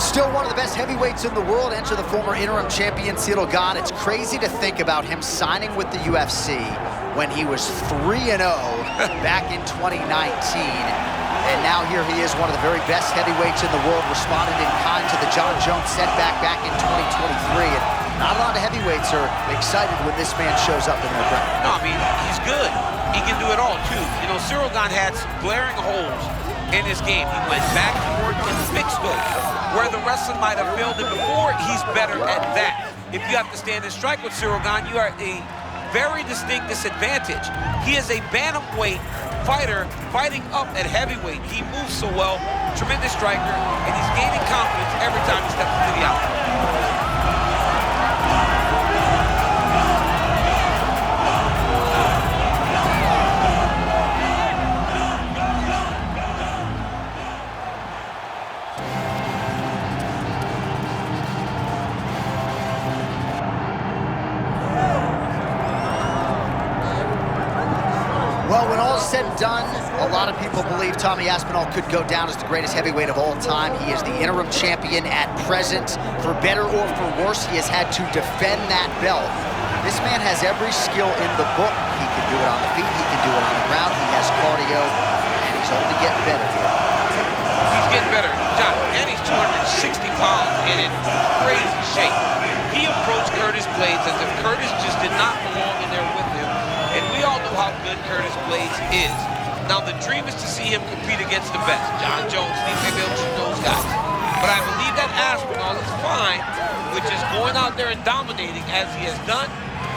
Still one of the best heavyweights in the world. Enter the former interim champion, Ciryl Gane. It's crazy to think about him signing with the UFC when he was 3-0 back in 2019. And now here he is, one of the very best heavyweights in the world, responded in kind to the Jon Jones setback back in 2023. And not a lot of heavyweights are excited when this man shows up in their ground. No, I mean, he's good. He can do it all, too. You know, Ciryl Gane had some glaring holes in his game. He went back and forth in mixed weight, where the wrestling might have failed him before. He's better at that. If you have to stand and strike with Ciryl Gane, you are a very distinct disadvantage. He is a bantamweight fighter fighting up at heavyweight. He moves so well, tremendous striker, and he's gaining confidence every time he steps into the octagon. Well, when all is said and done, a lot of people believe Tommy Aspinall could go down as the greatest heavyweight of all time. He is the interim champion at present. For better or for worse, he has had to defend that belt. This man has every skill in the book. He can do it on the feet, he can do it on the ground, he has cardio, and he's only getting better here. He's getting better, John, and he's 260 pounds and in crazy shape. He approached Curtis Blades as if Curtis just did not belong in there with him. And we all know how good Curtis Blades is. Now, the dream is to see him compete against the best. Jon Jones, maybe those guys. But I believe that Aspinall is fine with just going out there and dominating as he has done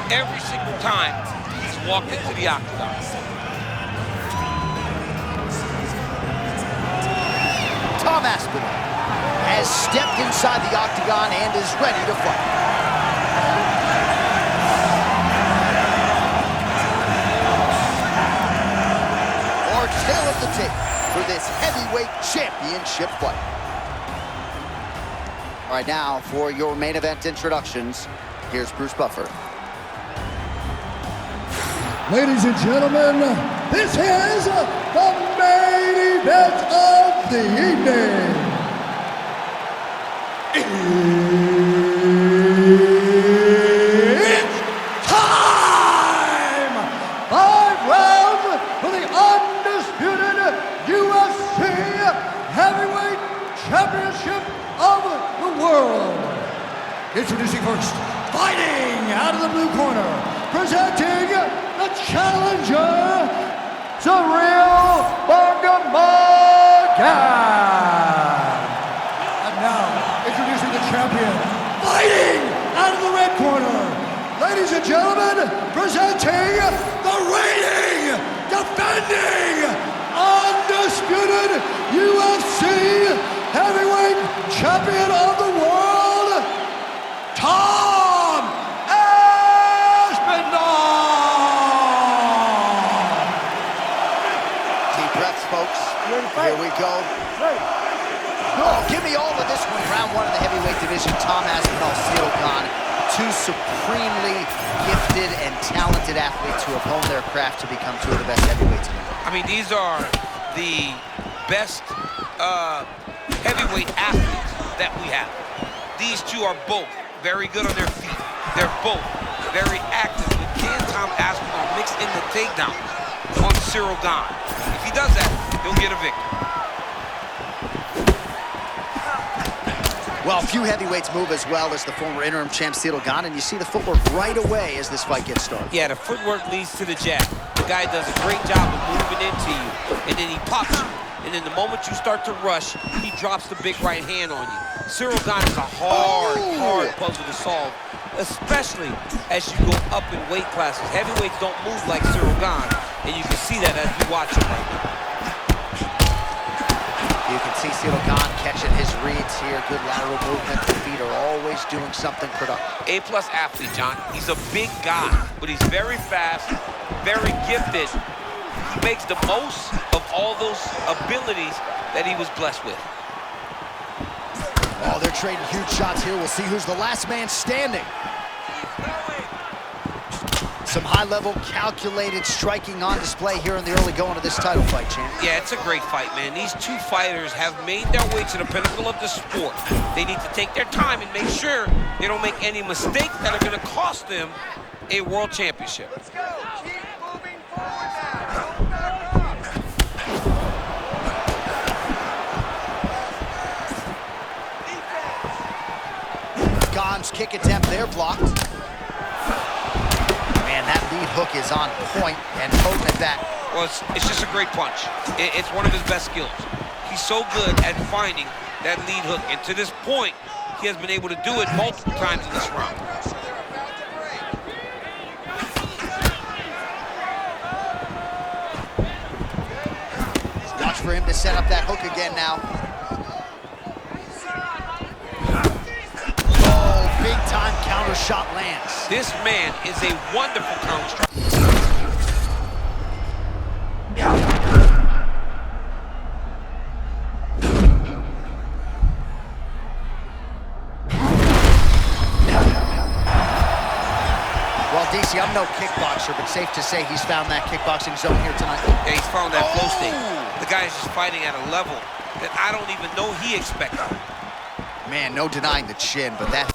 every single time he's walked into the octagon. Tom Aspinall has stepped inside the octagon and is ready to fight. Tail of the tape for this heavyweight championship fight. All right, now for your main event introductions, here's Bruce Buffer. Ladies and gentlemen, this is the main event of the evening. It's time! 5 rounds for the undisputed UFC Heavyweight Championship of the world. Introducing first, fighting out of the blue corner, presenting the challenger, Ciryl And now, introducing the champion, fighting out of the red corner, ladies and gentlemen, presenting the reigning, defending, undisputed UFC Heavyweight Champion of the world, Tom Aspinall! Deep breaths, folks. Here we go. Oh, give me all of this one. Round 1 of the heavyweight division. Tom Aspinall, Ciryl Gane. Two supremely gifted and talented athletes who have honed their craft to become two of the best heavyweights in the world. I mean, these are the best heavyweight athletes that we have. These two are both very good on their feet. They're both very active. But can Tom Aspinall mix in the takedown on Ciryl Gane? If he does that, he'll get a victory. Well, few heavyweights move as well as the former interim champ Ciryl Gane, and you see the footwork right away as this fight gets started. Yeah, the footwork leads to the jab. The guy does a great job of moving into you, and then he pops you. And then the moment you start to rush, he drops the big right hand on you. Ciryl Gane is a hard puzzle to solve, especially as you go up in weight classes. Heavyweights don't move like Ciryl Gane, and you can see that as you watch him right now. You can see Ciryl Gane catching his reads here. Good lateral movement. The feet are always doing something productive. A-plus athlete, John. He's a big guy, but he's very fast, very gifted. He makes the most of all those abilities that he was blessed with. Oh, they're trading huge shots here. We'll see who's the last man standing. Some high-level, calculated striking on display here in the early going of this title fight, champ. Yeah, it's a great fight, man. These two fighters have made their way to the pinnacle of the sport. They need to take their time and make sure they don't make any mistakes that are going to cost them a world championship. Let's go. Keep moving forward now. Don't back up. Gane's kick attempt there blocked. Man, that lead hook is on point and potent at that. Well, it's just a great punch. It's one of his best skills. He's so good at finding that lead hook, and to this point, he has been able to do it multiple times in this round. Watch for him to set up that hook again now. Big-time counter shot lands. This man is a wonderful counter striker. Well, DC, I'm no kickboxer, but safe to say he's found that kickboxing zone here tonight. Yeah, he's found that flow state. The guy is just fighting at a level that I don't even know he expected. Man, no denying the chin, but that...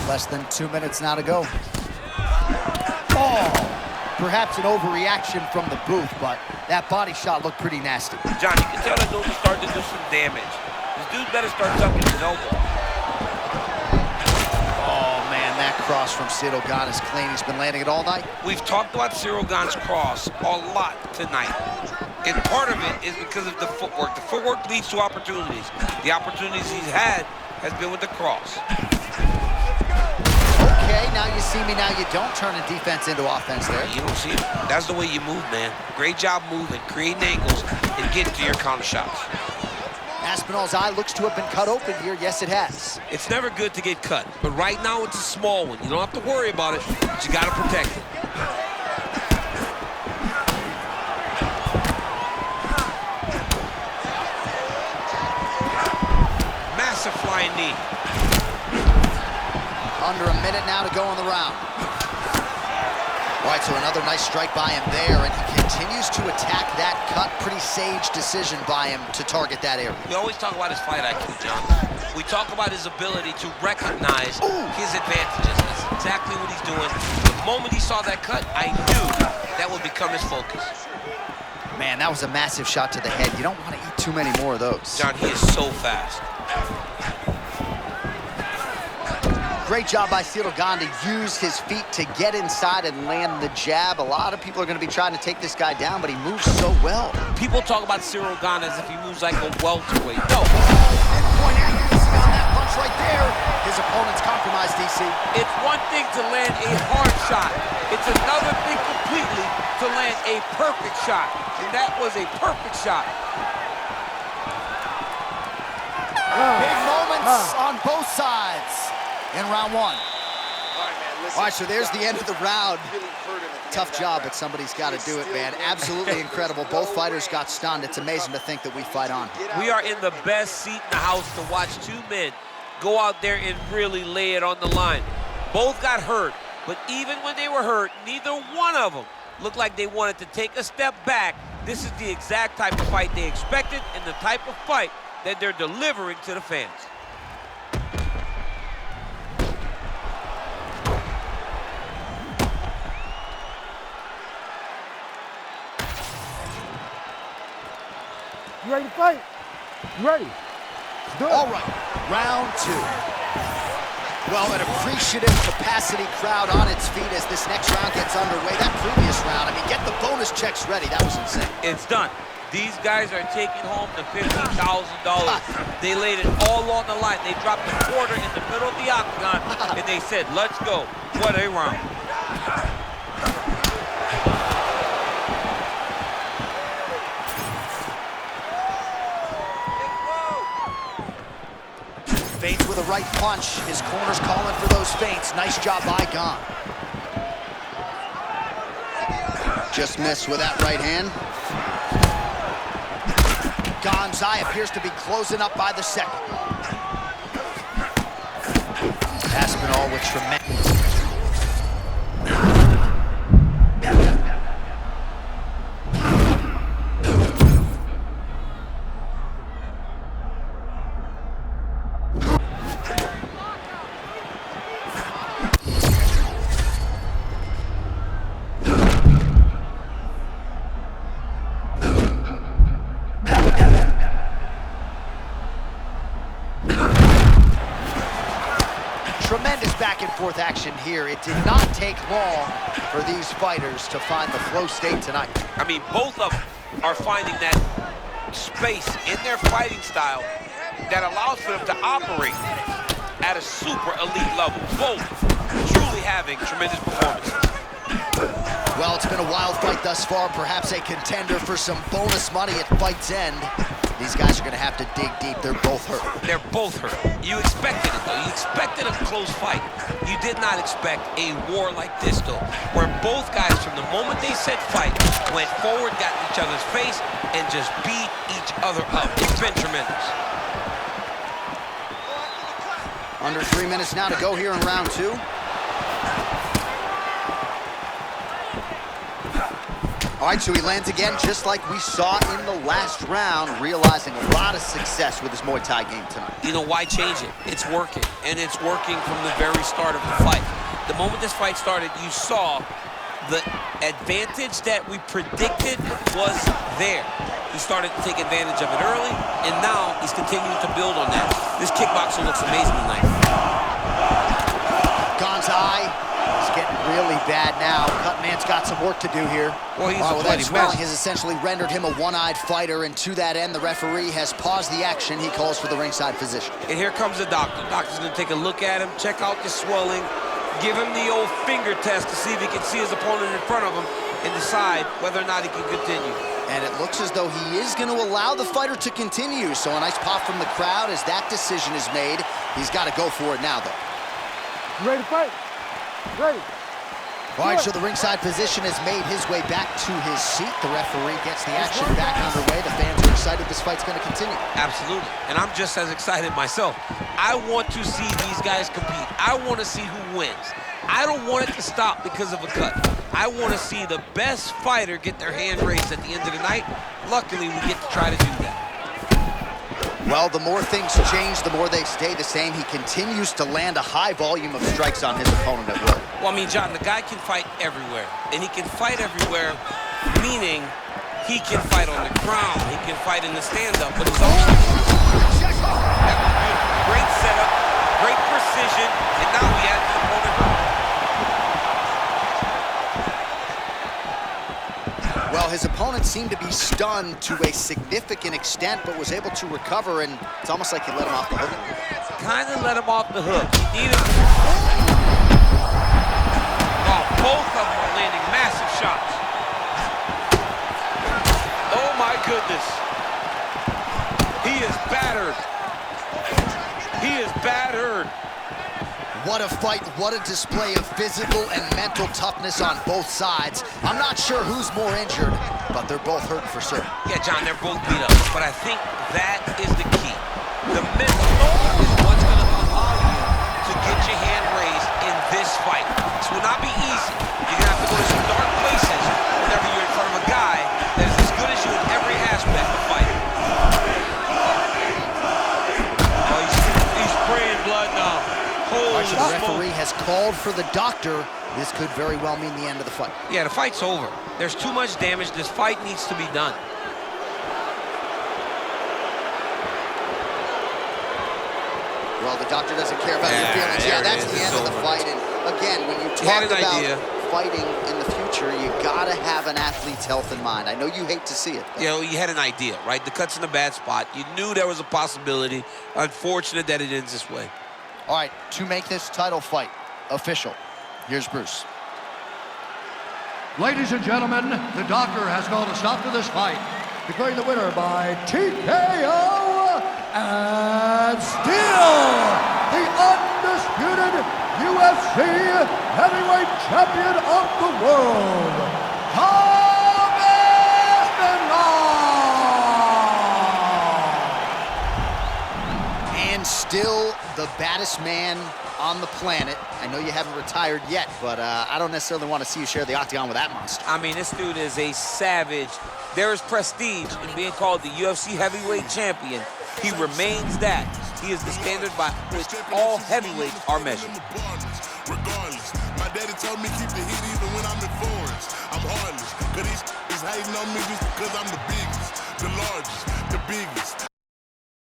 Less than 2 minutes now to go. Oh, perhaps an overreaction from the booth, but that body shot looked pretty nasty. John, you can tell that dude is starting to do some damage. This dude better start tucking his elbow. Oh, man, that cross from Ciryl Gane is clean. He's been landing it all night. We've talked about Ciryl Gane's cross a lot tonight. And part of it is because of the footwork. The footwork leads to opportunities. The opportunities he's had has been with the cross. Okay, now you see me, now you don't, turning defense into offense there. You don't see it. That's the way you move, man. Great job moving, creating angles, and getting to your counter shots. Aspinall's eye looks to have been cut open here. Yes, it has. It's never good to get cut, but right now it's a small one. You don't have to worry about it, but you got to protect it. Massive flying knee. Under a minute now to go in the round. All right, so another nice strike by him there, and he continues to attack that cut. Pretty sage decision by him to target that area. We always talk about his fight IQ, John. We talk about his ability to recognize his advantages. That's exactly what he's doing. The moment he saw that cut, I knew that would become his focus. Man, that was a massive shot to the head. You don't want to eat too many more of those. John, he is so fast. Great job by Ciryl Gane to use his feet to get inside and land the jab. A lot of people are going to be trying to take this guy down, but he moves so well. People talk about Ciryl Gane as if he moves like a welterweight. No. Pinpoint accuracy on that punch right there. His opponent's compromised, DC. It's one thing to land a hard shot. It's another thing completely to land a perfect shot. And that was a perfect shot. Big moments on both sides in round one. All right, so there's the end of the round. Tough job, but somebody's got to do it, man. Absolutely incredible. Both fighters got stunned. It's amazing to think that we fight on. We are in the best seat in the house to watch two men go out there and really lay it on the line. Both got hurt, but even when they were hurt, neither one of them looked like they wanted to take a step back. This is the exact type of fight they expected and the type of fight that they're delivering to the fans. You ready to fight? You ready? Let's do it. All right, round two. Well, an appreciative capacity crowd on its feet as this next round gets underway. That previous round, I mean, get the bonus checks ready. That was insane. It's done. These guys are taking home the $15,000. They laid it all on the line. They dropped a quarter in the middle of the octagon, and they said, let's go. What a round. Feints with a right punch. His corner's calling for those feints. Nice job by Gane. Just missed with that right hand. Gane's eye appears to be closing up by the second. Aspinall with tremendous... Tremendous back-and-forth action here. It did not take long for these fighters to find the flow state tonight. I mean, both of them are finding that space in their fighting style that allows for them to operate at a super elite level. Both truly having tremendous performances. Well, it's been a wild fight thus far, perhaps a contender for some bonus money at fight's end. These guys are gonna have to dig deep. They're both hurt. They're both hurt. You expected it, though. You expected a close fight. You did not expect a war like this, though, where both guys, from the moment they said fight, went forward, got in each other's face, and just beat each other up. It's been tremendous. Under 3 minutes now to go here in round two. All right, so he lands again, just like we saw in the last round, realizing a lot of success with his Muay Thai game tonight. You know, why change it? It's working, and it's working from the very start of the fight. The moment this fight started, you saw the advantage that we predicted was there. He started to take advantage of it early, and now he's continuing to build on that. This kickboxer looks amazing tonight. Gane's eye is getting really bad now. Cutman's got some work to do here. Well, he's well, a that bloody swelling mess. has essentially rendered him a one-eyed fighter, and to that end, the referee has paused the action. He calls for the ringside physician. And here comes the doctor. The doctor's gonna take a look at him, check out the swelling, give him the old finger test to see if he can see his opponent in front of him and decide whether or not he can continue. And it looks as though he is going to allow the fighter to continue. So a nice pop from the crowd as that decision is made. He's got to go for it now, though. You ready to fight? Ready. All right, so the ringside physician has made his way back to his seat. The referee gets the action back underway. The fans are excited this fight's going to continue. Absolutely, and I'm just as excited myself. I want to see these guys compete. I want to see who wins. I don't want it to stop because of a cut. I want to see the best fighter get their hand raised at the end of the night. Luckily, we get to try to do that. Well, the more things change, the more they stay the same. He continues to land a high volume of strikes on his opponent at will. Well, I mean, John, the guy can fight everywhere. And he can fight everywhere, meaning he can fight on the ground. He can fight in the stand-up, but it's also... That was beautiful. Great setup, great precision, and now he has his opponent hurt. Well, his opponent seemed to be stunned to a significant extent, but was able to recover, and it's almost like he let him off the hook. Kind of let him off the hook. He needed... Oh, both of them are landing massive shots. Oh, my goodness. He is battered. He is battered. What a fight, what a display of physical and mental toughness on both sides. I'm not sure who's more injured, but they're both hurt for certain. Yeah, John, they're both beat up, but I think that is the key. The mental is what's going to allow you to get your hand raised in this fight. This will not be easy. You're going to have to go to some dark places whenever you're in front of a guy that is as good as you in every aspect of fighting. Oh, he's spraying blood now. Holy The referee has called for the doctor. This could very well mean the end of the fight. Yeah, the fight's over. There's too much damage. This fight needs to be done. Well, the doctor doesn't care about your feelings. Yeah, that's the end of the fight. And again, when you talk about fighting in the future, you gotta have an athlete's health in mind. I know you hate to see it. You know, you had an idea, right? The cut's in a bad spot. You knew there was a possibility. Unfortunate that it ends this way. All right, to make this title fight official, here's Bruce. Ladies and gentlemen, the doctor has called a stop to this fight, declaring the winner by TKO and still the undisputed UFC heavyweight champion of the world, still the baddest man on the planet. I know you haven't retired yet, but I don't necessarily want to see you share the octagon with that monster. I mean, this dude is a savage. There is prestige in being called the UFC heavyweight champion. He remains that. He is the standard by which all heavyweights are measured. Regardless, my daddy told me keep the heat even when I'm in foreigns. I'm heartless, cause these hating on me just because I'm the biggest, the largest, the biggest.